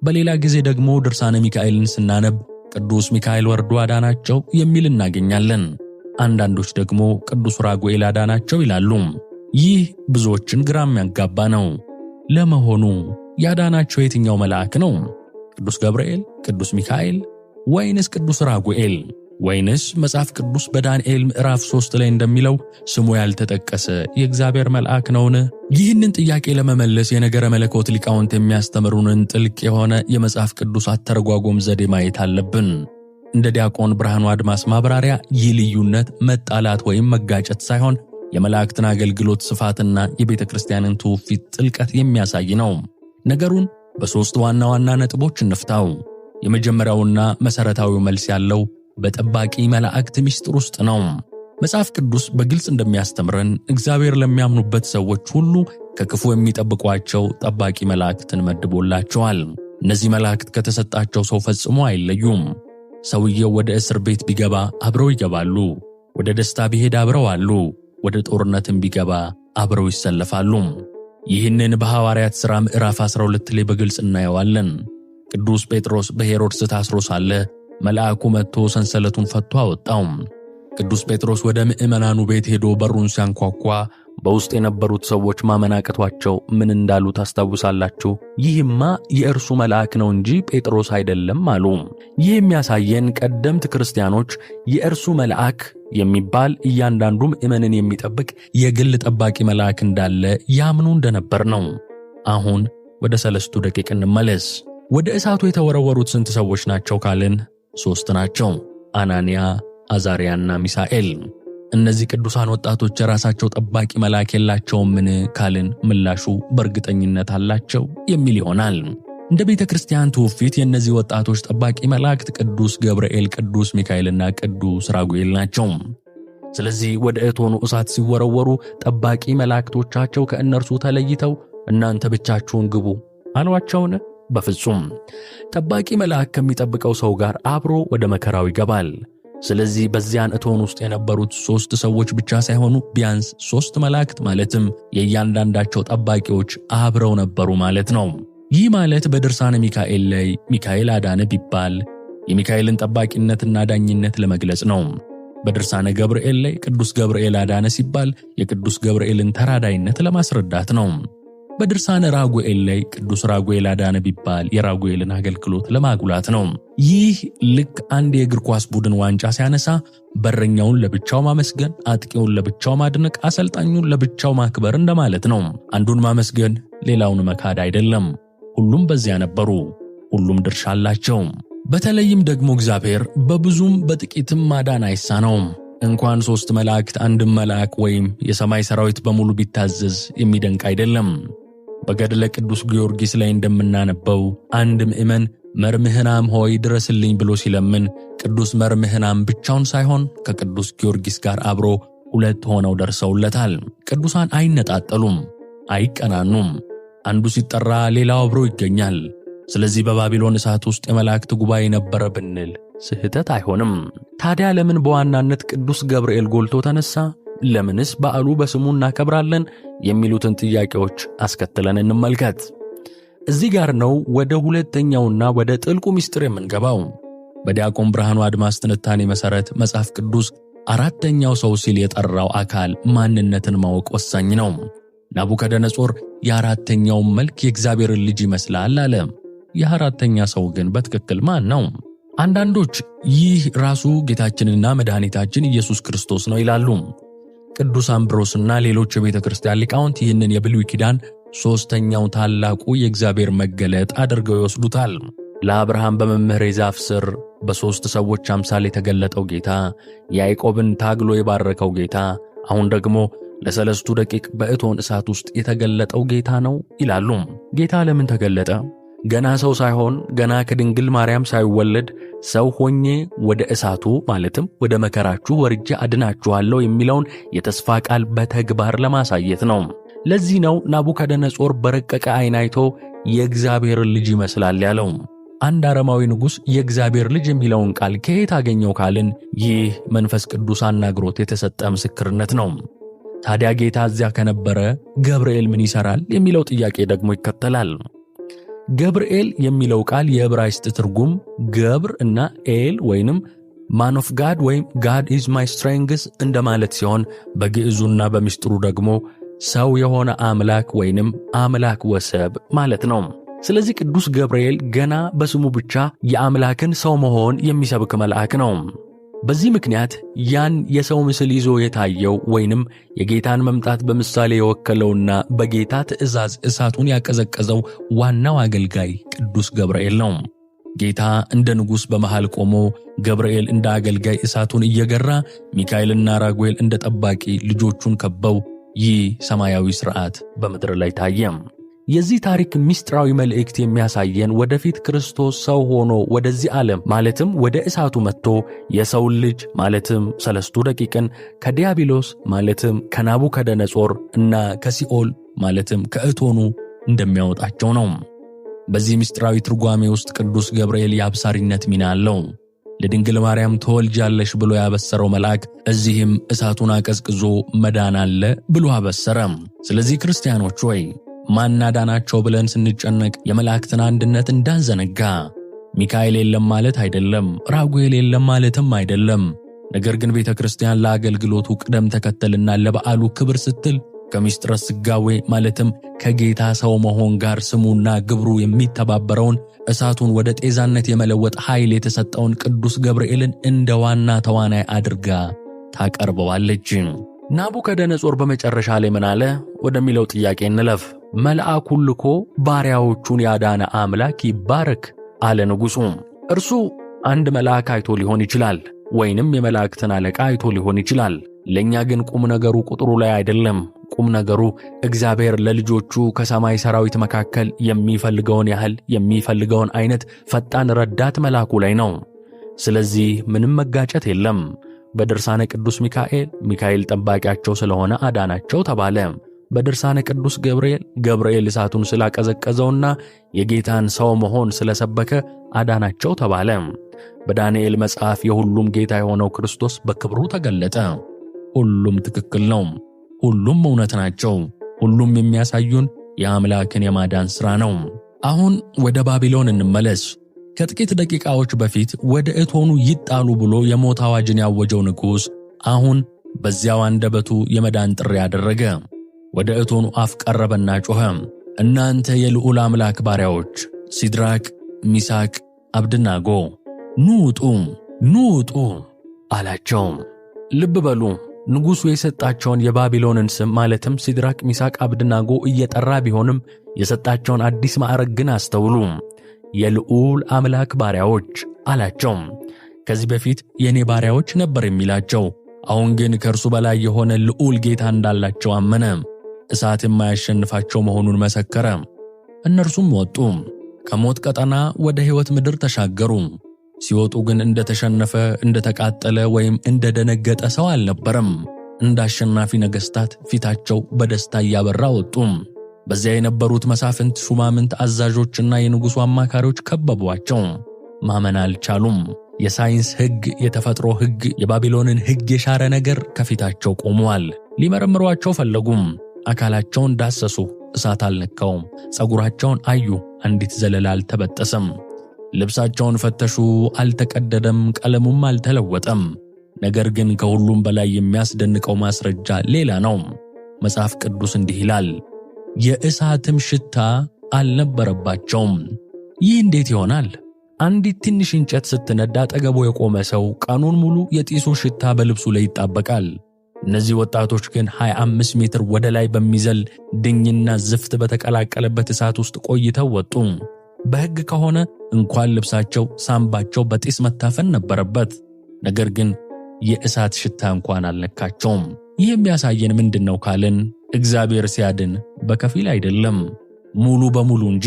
በሌላ ጊዜ ደግሞ ድርሳነ ሚካኤልን ስናነብ ቅዱስ ሚካኤል ወርዶ አዳናቸው የሚል እናገኛለን። አንዳንዶች ደግሞ ቅዱስ ራጉኤል አዳናቸው ይላሉ። ይህ ብዙዎችን ግራም ያጋባ ነው። ለመሆኑ ያዳናቸው የትኛው መልአክ ነው? ቅዱስ ገብርኤል፣ ቅዱስ ሚካኤል ወይንስ ቅዱስ ራጉኤል? ወይንስ መጽሐፍ ቅዱስ በዳንኤል ምዕራፍ 3 ላይ እንደሚለው ስሙ ያልተጠቀሰ የእግዚአብሔር መልአክ ነውን? ይህንን ጥያቄ ለመመለስ የነገረ መለኮት ሊቃውንት የሚያስተምሩንን ጥልቅ የሆነ የመጽሐፍ ቅዱስ አተረጓጎም ዘዴ ማየት አለብን። እንደ ዲያቆን ብርሃኑ አድማስ ማብራሪያ ይህ ልዩነት መጣላት ወይም መጋጨት ሳይሆን የመላእክትን አገልግሎት ስፋትና የቤተ ክርስቲያንን ትውፊት ጥልቀት የሚያሳይ ነው። ነገሩን በሦስት ዋና ዋና ነጥቦች እንፍታው። የመጀመሪያውና መሠረታዊው መልስ ያለው በጠባቂ መላእክት ምስጢር ውስጥ ነው። መጽሐፍ ቅዱስ በግልጽ እንደሚያስተምረን እግዚአብሔር ለሚያምኑበት ሰዎች ሁሉ ከክፉ የሚጠብቋቸው ጠባቂ መላእክትን መድቦላቸዋል። እነዚህ መላእክት ከተሰጣቸው ሰው ፈጽሞ አይለዩም። ሰውየው ወደ እስር ቤት ቢገባ አብረው ይገባሉ። ወደ ደስታ ቢሄድ አብረው አሉ። ወደ ጦርነትም ቢገባ አብረው ይሰለፋሉ። ይህንን በሐዋርያት ሥራ ምዕራፍ 12 ላይ በግልጽ እናየዋለን። ቅዱስ ጴጥሮስ በሄሮድስ ታስሮ ሳለ መልአኩ መጥቶ ሰንሰለቱን ፈቶ አወጣው። ቅዱስ ጴጥሮስ ወደ ምዕመናኑ ቤት ሄዶ በሩን ሲያንኳኳ በውስጥ የነበሩት ሰዎች ማመናቀቷቸው ምን እንዳሉ ታስታውሳላችሁ? ይህማ የእርሱ መልአክ ነው እንጂ ጴጥሮስ አይደለም አሉ። ይህ የሚያሳየን ቀደምት ክርስቲያኖች የእርሱ መልአክ የሚባል እያንዳንዱ ምዕመንን የሚጠብቅ የግል ጠባቂ መልአክ እንዳለ ያምኑ እንደነበር ነው። አሁን ወደ 3 ደቂቅ እንመለስ። ወደ እሳቱ የተወረወሩት ስንት ሰዎች ናቸው ካልን 3 ናቸው። አናንያ፣ አዛርያና ሚሳኤል። እነዚህ ቅዱሳን ወጣቶች የራሳቸው ጠባቂ መልአክ የላቸውምን ካልን ምላሹ በእርግጠኝነት አላቸው የሚል ይሆናል። እንደ ቤተ ክርስቲያን ትውፊት የእነዚህ ወጣቶች ጠባቂ መላእክት ቅዱስ ገብርኤል፣ ቅዱስ ሚካኤልና ቅዱስ ራጉኤል ናቸው። ስለዚህ ወደ እቶኑ እሳት ሲወረወሩ ጠባቂ መላእክቶቻቸው ከእነርሱ ተለይተው እናንተ ብቻችሁን ግቡ አሏቸውን? በፍጹም። ጠባቂ መልአክ ከሚጠብቀው ሰው ጋር አብሮ ወደ መከራው ይገባል። ስለዚህ በዚያን እቶን ውስጥ የነበሩት 3 ሰዎች ብቻ ሳይሆኑ ቢያንስ 3 መላእክት ማለትም የእያንዳንዳቸው ጠባቂዎች አብረው ነበሩ ማለት ነው። ይህ ማለት በድርሳነ ሚካኤል ላይ ሚካኤል አዳነ ቢባል የሚካኤልን ጠባቂነትና ዳኝነት ለመግለጽ ነው። በድርሳነ ገብርኤል ላይ ቅዱስ ገብርኤል አዳነ ሲባል የቅዱስ ገብርኤልን ተራዳይነት ለማስረዳት ነው። በድርሳነ ራጉኤል ላይ ቅዱስ ራጉኤል አዳነ ቢባል የራጉኤልን አገልግሎት ለማጉላት ነው። ይህ ልክ አንድ የእግር ኳስ ቡድን ዋንጫ ሲያነሳ በረኛውን ለብቻው ማመስገን፣ አጥቂውን ለብቻው ማድነቅ፣ አሰልጣኙን ለብቻው ማክበር እንደማለት ነው። አንዱን ማመስገን ሌላውን መካድ አይደለም። ሁሉም በዚያ ነበሩ። ሁሉም ድርሻ አላቸው። በተለይም ደግሞ እግዚአብሔር በብዙም በጥቂትም ማዳን አይሳነውም። እንኳን 3 መላእክት አንድም መልአክ ወይም የሰማይ ሰራዊት በሙሉ ቢታዘዝ የሚደንቅ አይደለም። በገድለ ቅዱስ ጊዮርጊስ ላይ እንደምናነበው አንድ ምዕመን መርምህናም ሆይ ድረስልኝ ብሎ ሲለምን ቅዱስ መርምህናም ብቻውን ሳይሆን ከቅዱስ ጊዮርጊስ ጋር አብሮ 2 ሆነው ደርሰውለታል። ቅዱሳን አይነጣጠሉም፣ አይቀናኑም። አንዱ ሲጠራ ሌላው አብሮ ይገኛል። ስለዚህ በባቢሎን እሳት ውስጥ የመላእክት ጉባኤ ነበረ ብንል ስህተት አይሆንም። ታዲያ ለምን በዋናነት ቅዱስ ገብርኤል ጎልቶ ተነሳ? ለምንስ በዓሉ በስሙ እናከብራለን? የሚሉትን ጥያቄዎች አስከትለን እንመልከት። እዚህ ጋር ነው ወደ ሁለተኛውና ወደ ጥልቁ ምስጢር የምንገባው። በዲያቆን ብርሃኑ አድማስ ትንታኔ መሠረት መጽሐፍ ቅዱስ አራተኛው ሰው ሲል የጠራው አካል ማንነትን ማወቅ ወሳኝ ነው። ናቡከደነጾር የአራተኛው መልክ የእግዚአብሔርን ልጅ ይመስላል አለ። የአራተኛ ሰው ግን በትክክል ማን ነው? አንዳንዶች ይህ ራሱ ጌታችንና መድኃኒታችን ኢየሱስ ክርስቶስ ነው ይላሉ። ቅዱስ አምብሮስና ሌሎች የቤተ ክርስቲያን ሊቃውንት ይህንን የብሉይ ኪዳን 3ኛው ታላቁ የእግዚአብሔር መገለጥ አድርገው ይወስዱታል። ለአብርሃም በመምሕረ ዛፍ ስር በ3 ሰዎች አምሳል የተገለጠው ጌታ፣ ያዕቆብን ታግሎ የባረከው ጌታ፣ አሁን ደግሞ ለ3 ደቂቅ በእቶን እሳት ውስጥ የተገለጠው ጌታ ነው ይላሉ። ጌታ ለምን ተገለጠ? ገና ሰው ሳይሆን ገና ከድንግል ማርያም ሳይወለድ ሰው ሆኜ ወደ እሳቱ ማለትም ወደ መከራችሁ ወርጄ አድናችኋለሁ የሚለውን የተስፋ ቃል በተግባር ለማሳየት ነው። ለዚህ ነው ናቡከደነጾር በረቀቀ ዓይን አይቶ የእግዚአብሔር ልጅ ይመስላል ያለው። አንድ አረማዊ ንጉሥ የእግዚአብሔር ልጅ የሚለውን ቃል ከየት አገኘው ካልን ይህ መንፈስ ቅዱስ አናግሮት የተሰጠ ምስክርነት ነው። ታዲያ ጌታ እዚያ ከነበረ ገብርኤል ምን ይሰራል የሚለው ጥያቄ ደግሞ ይከተላል። ገብርኤል የሚለው ቃል የዕብራይስጥ ትርጉም ገብር እና ኤል ወይንም ማን ኦፍ ጋድ ወይም ጋድ ኢዝ ማይ ስትሬንግዝ እንደማለት ሲሆን በግዕዙና በምስጢሩ ደግሞ ሰው የሆነ አምላክ ወይንም አምላክ ወሰብ ማለት ነው። ስለዚህ ቅዱስ ገብርኤል ገና በስሙ ብቻ የአምላክን ሰው መሆን የሚሰብክ መልአክ ነው። በዚህ ምክንያት ያን የሰው ምስል ይዞ የታየው ወይንም የጌታን መምጣት በምሳሌ የወከለውና በጌታ ትእዛዝ እሳቱን ያቀዘቀዘው ዋናው አገልጋይ ቅዱስ ገብርኤል ነው። ጌታ እንደ ንጉሥ በመሃል ቆሞ ገብርኤል እንደ አገልጋይ እሳቱን እየገራ ሚካኤልና ራጉኤል እንደ ጠባቂ ልጆቹን ከበው ይህ ሰማያዊ ሥርዓት በምድር ላይ ታየ። የዚህ ታሪክ ምስጢራዊ መልእክት የሚያሳየን ወደፊት ክርስቶስ ሰው ሆኖ ወደዚህ ዓለም ማለትም ወደ እሳቱ መጥቶ የሰውን ልጅ ማለትም ሰለስቱ ደቂቅን ከዲያብሎስ ማለትም ከናቡከደነጾር እና ከሲኦል ማለትም ከእቶኑ እንደሚያወጣቸው ነው። በዚህ ምስጢራዊ ትርጓሜ ውስጥ ቅዱስ ገብርኤል የአብሳሪነት ሚና አለው። ለድንግል ማርያም ተወልጃለሽ ብሎ ያበሰረው መልአክ እዚህም እሳቱን አቀዝቅዞ መዳን አለ ብሎ አበሰረም። ስለዚህ ክርስቲያኖች ሆይ ማን አዳናቸው ብለን ስንጨነቅ የመላእክትን አንድነት እንዳንዘነጋ። ሚካኤል የለም ማለት አይደለም፣ ራጉኤል የለም ማለትም አይደለም። ነገር ግን ቤተ ክርስቲያን ለአገልግሎቱ ቅደም ተከተልና ለበዓሉ ክብር ስትል ከምስጢረ ሥጋዌ ማለትም ከጌታ ሰው መሆን ጋር ስሙና ግብሩ የሚተባበረውን እሳቱን ወደ ጤዛነት የመለወጥ ኃይል የተሰጠውን ቅዱስ ገብርኤልን እንደ ዋና ተዋናይ አድርጋ ታቀርበዋለች። ናቡከደነጾር በመጨረሻ ላይ ምን አለ ወደሚለው ጥያቄ እንለፍ። መልአኩን ልኮ ባሪያዎቹን ያዳነ አምላክ ይባረክ አለ ንጉሡ። እርሱ አንድ መልአክ አይቶ ሊሆን ይችላል፣ ወይንም የመላእክትን አለቃ አይቶ ሊሆን ይችላል። ለእኛ ግን ቁም ነገሩ ቁጥሩ ላይ አይደለም። ቁም ነገሩ እግዚአብሔር ለልጆቹ ከሰማይ ሰራዊት መካከል የሚፈልገውን ያህል የሚፈልገውን አይነት ፈጣን ረዳት መልአኩ ላይ ነው። ስለዚህ ምንም መጋጨት የለም። በድርሳነ ቅዱስ ሚካኤል ጠባቂያቸው ስለሆነ አዳናቸው ተባለ። በድርሳነ ቅዱስ ገብርኤል እሳቱን ስላቀዘቀዘውና የጌታን ሰው መሆን ስለሰበከ አዳናቸው ተባለ። በዳንኤል መጽሐፍ የሁሉም ጌታ የሆነው ክርስቶስ በክብሩ ተገለጠ። ሁሉም ትክክል ነው። ሁሉም እውነት ናቸው። ሁሉም የሚያሳዩን የአምላክን የማዳን ሥራ ነው። አሁን ወደ ባቢሎን እንመለስ። ከጥቂት ደቂቃዎች በፊት ወደ እቶኑ ይጣሉ ብሎ የሞት አዋጅን ያወጀው ንጉሥ አሁን በዚያው አንደበቱ የመዳን ጥሪ አደረገ። ወደ እቶኑ አፍ ቀረበና ጮኸ፣ እናንተ የልዑል አምላክ ባሪያዎች ሲድራቅ፣ ሚሳቅ፣ አብድናጎ ኑ ውጡ አላቸው። ልብ በሉ፣ ንጉሡ የሰጣቸውን የባቢሎንን ስም ማለትም ሲድራቅ፣ ሚሳቅ፣ አብድናጎ እየጠራ ቢሆንም የሰጣቸውን አዲስ ማዕረግ ግን አስተውሉ። የልዑል አምላክ ባሪያዎች አላቸው። ከዚህ በፊት የኔ ባሪያዎች ነበር የሚላቸው። አሁን ግን ከእርሱ በላይ የሆነ ልዑል ጌታ እንዳላቸው አመነ። እሳት የማያሸንፋቸው መሆኑን መሰከረ። እነርሱም ወጡ፣ ከሞት ቀጠና ወደ ሕይወት ምድር ተሻገሩ። ሲወጡ ግን እንደተሸነፈ፣ እንደተቃጠለ ወይም እንደደነገጠ ሰው አልነበረም። እንደ አሸናፊ ነገሥታት ፊታቸው በደስታ እያበራ ወጡ። በዚያ የነበሩት መሳፍንት፣ ሹማምንት፣ አዛዦችና የንጉሡ አማካሪዎች ከበቧቸው። ማመን አልቻሉም። የሳይንስ ሕግ፣ የተፈጥሮ ሕግ፣ የባቢሎንን ሕግ የሻረ ነገር ከፊታቸው ቆመዋል። ሊመረምሯቸው ፈለጉም። አካላቸውን ዳሰሱ፣ እሳት አልነካውም። ፀጉራቸውን አዩ፣ አንዲት ዘለላ አልተበጠሰም። ልብሳቸውን ፈተሹ፣ አልተቀደደም፣ ቀለሙም አልተለወጠም። ነገር ግን ከሁሉም በላይ የሚያስደንቀው ማስረጃ ሌላ ነው። መጽሐፍ ቅዱስ እንዲህ ይላል፣ የእሳትም ሽታ አልነበረባቸውም። ይህ እንዴት ይሆናል? አንዲት ትንሽ እንጨት ስትነዳ አጠገቡ የቆመ ሰው ቀኑን ሙሉ የጢሱ ሽታ በልብሱ ላይ ይጣበቃል። እነዚህ ወጣቶች ግን 25 ሜትር ወደ ላይ በሚዘል ድኝና ዝፍት በተቀላቀለበት እሳት ውስጥ ቆይተው ወጡ። በሕግ ከሆነ እንኳን ልብሳቸው፣ ሳምባቸው በጢስ መታፈን ነበረበት። ነገር ግን የእሳት ሽታ እንኳን አልነካቸውም። ይህ የሚያሳየን ምንድን ነው ካልን እግዚአብሔር ሲያድን በከፊል አይደለም፣ ሙሉ በሙሉ እንጂ።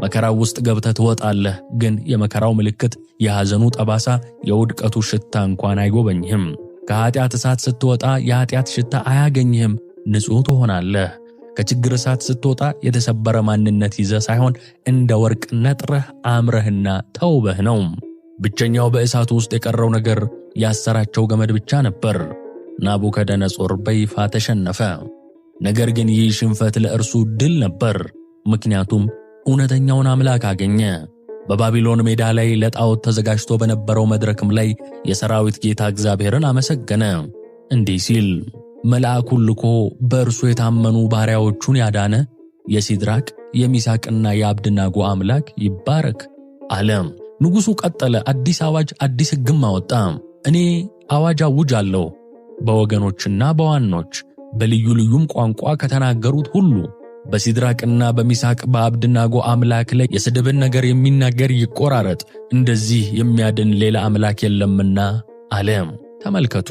መከራው ውስጥ ገብተህ ትወጣለህ፣ ግን የመከራው ምልክት፣ የሐዘኑ ጠባሳ፣ የውድቀቱ ሽታ እንኳን አይጎበኝህም። ከኃጢአት እሳት ስትወጣ የኃጢአት ሽታ አያገኝህም፣ ንጹሕ ትሆናለህ። ከችግር እሳት ስትወጣ የተሰበረ ማንነት ይዘህ ሳይሆን እንደ ወርቅ ነጥረህ አምረህና ተውበህ ነው። ብቸኛው በእሳቱ ውስጥ የቀረው ነገር ያሰራቸው ገመድ ብቻ ነበር። ናቡከደነጾር በይፋ ተሸነፈ። ነገር ግን ይህ ሽንፈት ለእርሱ ድል ነበር፣ ምክንያቱም እውነተኛውን አምላክ አገኘ። በባቢሎን ሜዳ ላይ ለጣዖት ተዘጋጅቶ በነበረው መድረክም ላይ የሰራዊት ጌታ እግዚአብሔርን አመሰገነ እንዲህ ሲል፣ መልአኩን ልኮ በእርሱ የታመኑ ባሪያዎቹን ያዳነ የሲድራቅ የሚሳቅና የአብድናጎ አምላክ ይባረክ አለ። ንጉሡ ቀጠለ፣ አዲስ አዋጅ፣ አዲስ ሕግም አወጣ። እኔ አዋጅ አውጃለሁ፣ በወገኖችና በዋኖች በልዩ ልዩም ቋንቋ ከተናገሩት ሁሉ በሲድራቅና በሚሳቅ በአብድናጎ አምላክ ላይ የስድብን ነገር የሚናገር ይቆራረጥ፣ እንደዚህ የሚያድን ሌላ አምላክ የለምና አለ። ተመልከቱ፣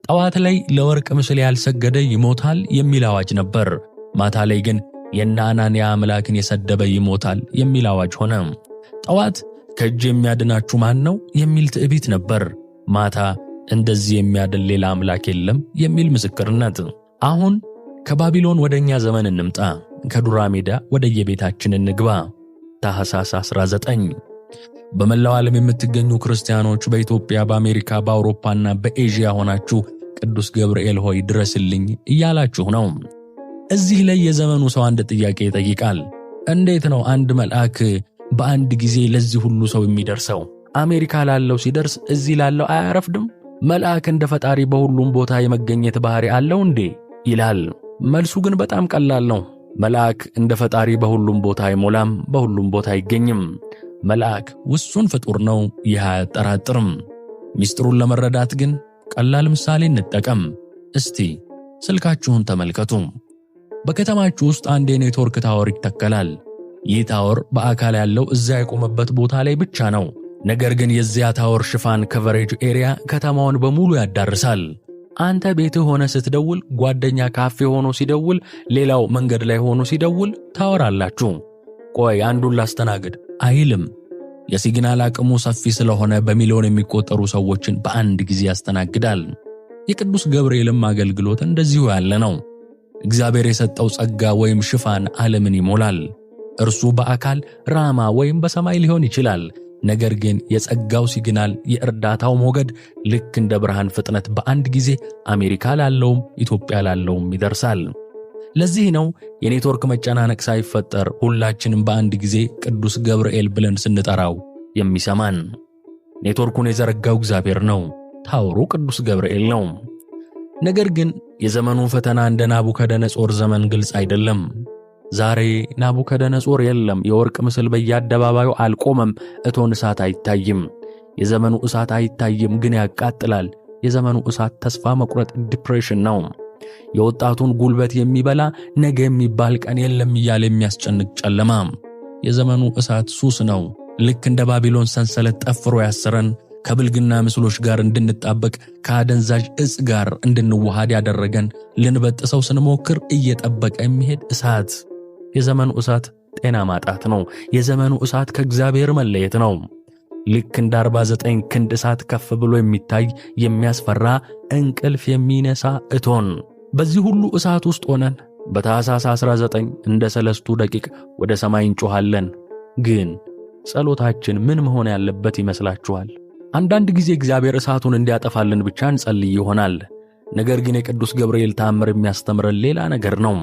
ጠዋት ላይ ለወርቅ ምስል ያልሰገደ ይሞታል የሚል አዋጅ ነበር። ማታ ላይ ግን የእነ አናንያ አምላክን የሰደበ ይሞታል የሚል አዋጅ ሆነ። ጠዋት ከእጅ የሚያድናችሁ ማን ነው የሚል ትዕቢት ነበር። ማታ እንደዚህ የሚያድን ሌላ አምላክ የለም የሚል ምስክርነት። አሁን ከባቢሎን ወደኛ ዘመን እንምጣ። ከዱራ ሜዳ ወደ የቤታችን እንግባ። ታኅሳስ 19 በመላው ዓለም የምትገኙ ክርስቲያኖች በኢትዮጵያ፣ በአሜሪካ፣ በአውሮፓና በኤዥያ ሆናችሁ ቅዱስ ገብርኤል ሆይ ድረስልኝ እያላችሁ ነው። እዚህ ላይ የዘመኑ ሰው አንድ ጥያቄ ይጠይቃል። እንዴት ነው አንድ መልአክ በአንድ ጊዜ ለዚህ ሁሉ ሰው የሚደርሰው? አሜሪካ ላለው ሲደርስ እዚህ ላለው አያረፍድም? መልአክ እንደ ፈጣሪ በሁሉም ቦታ የመገኘት ባህሪ አለው እንዴ ይላል። መልሱ ግን በጣም ቀላል ነው። መልአክ እንደ ፈጣሪ በሁሉም ቦታ አይሞላም፣ በሁሉም ቦታ አይገኝም። መልአክ ውሱን ፍጡር ነው፣ ይህ አያጠራጥርም። ሚስጥሩን ለመረዳት ግን ቀላል ምሳሌ እንጠቀም። እስቲ ስልካችሁን ተመልከቱ። በከተማችሁ ውስጥ አንድ የኔትወርክ ታወር ይተከላል። ይህ ታወር በአካል ያለው እዚያ የቆመበት ቦታ ላይ ብቻ ነው። ነገር ግን የዚያ ታወር ሽፋን ከቨሬጅ ኤሪያ ከተማውን በሙሉ ያዳርሳል። አንተ ቤትህ ሆነ ስትደውል፣ ጓደኛ ካፌ ሆኖ ሲደውል፣ ሌላው መንገድ ላይ ሆኖ ሲደውል ታወራላችሁ። ቆይ አንዱን ላስተናግድ አይልም። የሲግናል አቅሙ ሰፊ ስለሆነ በሚሊዮን የሚቆጠሩ ሰዎችን በአንድ ጊዜ ያስተናግዳል። የቅዱስ ገብርኤልም አገልግሎት እንደዚሁ ያለ ነው። እግዚአብሔር የሰጠው ጸጋ ወይም ሽፋን ዓለምን ይሞላል። እርሱ በአካል ራማ ወይም በሰማይ ሊሆን ይችላል። ነገር ግን የጸጋው ሲግናል፣ የእርዳታው ሞገድ ልክ እንደ ብርሃን ፍጥነት በአንድ ጊዜ አሜሪካ ላለውም ኢትዮጵያ ላለውም ይደርሳል። ለዚህ ነው የኔትወርክ መጨናነቅ ሳይፈጠር ሁላችንም በአንድ ጊዜ ቅዱስ ገብርኤል ብለን ስንጠራው የሚሰማን። ኔትወርኩን የዘረጋው እግዚአብሔር ነው። ታወሩ ቅዱስ ገብርኤል ነው። ነገር ግን የዘመኑ ፈተና እንደ ናቡከደነጾር ዘመን ግልጽ አይደለም። ዛሬ ናቡከደነጾር የለም። የወርቅ ምስል በየአደባባዩ አልቆመም። እቶን እሳት አይታይም። የዘመኑ እሳት አይታይም፣ ግን ያቃጥላል። የዘመኑ እሳት ተስፋ መቁረጥ፣ ዲፕሬሽን ነው። የወጣቱን ጉልበት የሚበላ ነገ የሚባል ቀን የለም እያለ የሚያስጨንቅ ጨለማ። የዘመኑ እሳት ሱስ ነው። ልክ እንደ ባቢሎን ሰንሰለት ጠፍሮ ያሰረን፣ ከብልግና ምስሎች ጋር እንድንጣበቅ፣ ከአደንዛዥ ዕፅ ጋር እንድንዋሃድ ያደረገን፣ ልንበጥሰው ስንሞክር እየጠበቀ የሚሄድ እሳት። የዘመኑ እሳት ጤና ማጣት ነው። የዘመኑ እሳት ከእግዚአብሔር መለየት ነው። ልክ እንደ 49 ክንድ እሳት ከፍ ብሎ የሚታይ የሚያስፈራ እንቅልፍ የሚነሳ እቶን። በዚህ ሁሉ እሳት ውስጥ ሆነን በታኅሳስ 19 እንደ 3 ደቂቅ ወደ ሰማይ እንጮኻለን። ግን ጸሎታችን ምን መሆን ያለበት ይመስላችኋል? አንዳንድ ጊዜ እግዚአብሔር እሳቱን እንዲያጠፋልን ብቻ እንጸልይ ይሆናል። ነገር ግን የቅዱስ ገብርኤል ተአምር የሚያስተምረን ሌላ ነገር ነው።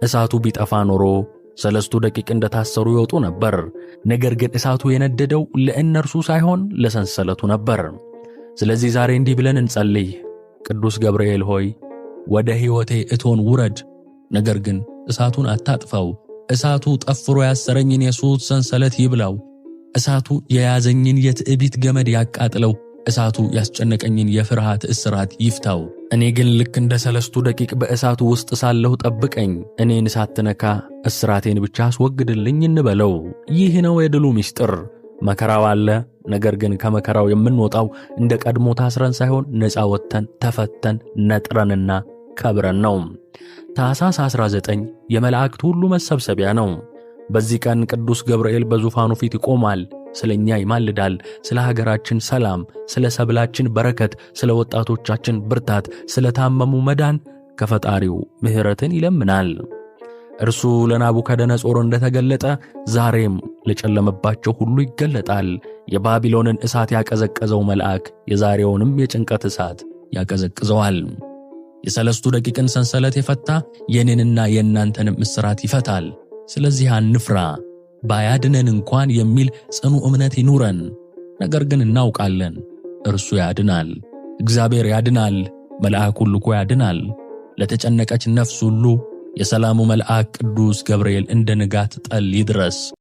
እሳቱ ቢጠፋ ኖሮ 3 ደቂቅ እንደታሰሩ ይወጡ ነበር። ነገር ግን እሳቱ የነደደው ለእነርሱ ሳይሆን ለሰንሰለቱ ነበር። ስለዚህ ዛሬ እንዲህ ብለን እንጸልይ። ቅዱስ ገብርኤል ሆይ ወደ ሕይወቴ እቶን ውረድ፣ ነገር ግን እሳቱን አታጥፈው። እሳቱ ጠፍሮ ያሰረኝን የሱስ ሰንሰለት ይብላው። እሳቱ የያዘኝን የትዕቢት ገመድ ያቃጥለው። እሳቱ ያስጨነቀኝን የፍርሃት እስራት ይፍታው። እኔ ግን ልክ እንደ 3 ደቂቅ በእሳቱ ውስጥ ሳለሁ ጠብቀኝ። እኔን ሳትነካ እስራቴን ብቻ አስወግድልኝ እንበለው። ይህ ነው የድሉ ምስጢር። መከራው አለ። ነገር ግን ከመከራው የምንወጣው እንደ ቀድሞ ታስረን ሳይሆን ነፃ ወጥተን ተፈተን ነጥረንና ከብረን ነው። ታኅሳስ 19 የመላእክት ሁሉ መሰብሰቢያ ነው። በዚህ ቀን ቅዱስ ገብርኤል በዙፋኑ ፊት ይቆማል። ስለኛ ይማልዳል። ስለ ሀገራችን ሰላም፣ ስለ ሰብላችን በረከት፣ ስለ ወጣቶቻችን ብርታት፣ ስለ ታመሙ መዳን ከፈጣሪው ምሕረትን ይለምናል። እርሱ ለናቡከደነጾር እንደተገለጠ ዛሬም ለጨለመባቸው ሁሉ ይገለጣል። የባቢሎንን እሳት ያቀዘቀዘው መልአክ የዛሬውንም የጭንቀት እሳት ያቀዘቅዘዋል። የሰለስቱ ደቂቅን ሰንሰለት የፈታ የኔንና የእናንተንም እስራት ይፈታል። ስለዚህ አንፍራ፣ ባያድነን እንኳን የሚል ጽኑ እምነት ይኑረን። ነገር ግን እናውቃለን፣ እርሱ ያድናል። እግዚአብሔር ያድናል፣ መልአኩን ልኮ ያድናል። ለተጨነቀች ነፍስ ሁሉ የሰላሙ መልአክ ቅዱስ ገብርኤል እንደ ንጋት ጠል ይድረስ።